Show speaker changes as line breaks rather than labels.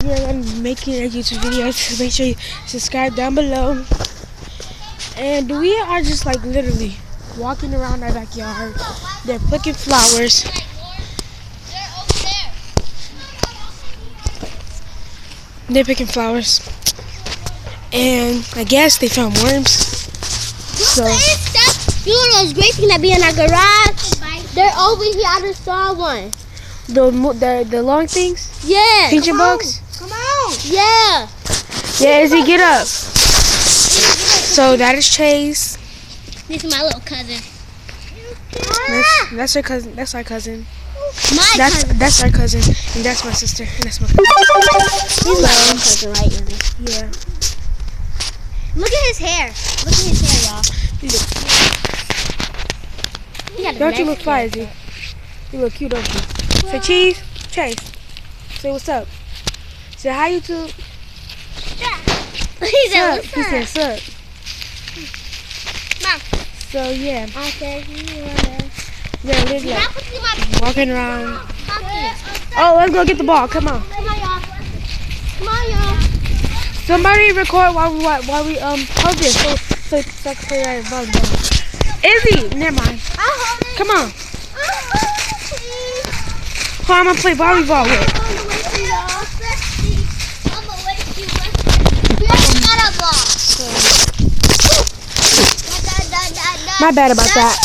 We're making a YouTube video, so make sure you subscribe down below. And we are just like literally walking around our backyard. They're picking flowers. They're picking flowers. And I guess they found worms. So
you know those grapes that be in our garage? They're over here. I just saw one.
The long things?
Yeah.
Pincher bugs?
Come on. Yeah.
Yeah, Izzy, get up. So that is Chase.
This is my little cousin.
That's her cousin. That's our cousin.
Cousin.
That's our cousin, and that's my sister, and that's my cousin.
He's my own cousin, right, Izzy?
Yeah.
Look at his hair. Look at his hair, y'all.
Don't you look fly, Izzy? You look cute, don't you? Say cheese, Chase. Say what's up. Say hi, YouTube.
He said,
He said sup.
Mom.
So yeah.
Okay.
Yeah, Lydia. Walking around. Oh, let's go get the ball. Come on.
Come on, y'all. Come on, y'all.
Somebody record while we hold this so I can play that volleyball. Izzy, never mind. Come on. Who I'm gonna play volleyball with? My bad about that.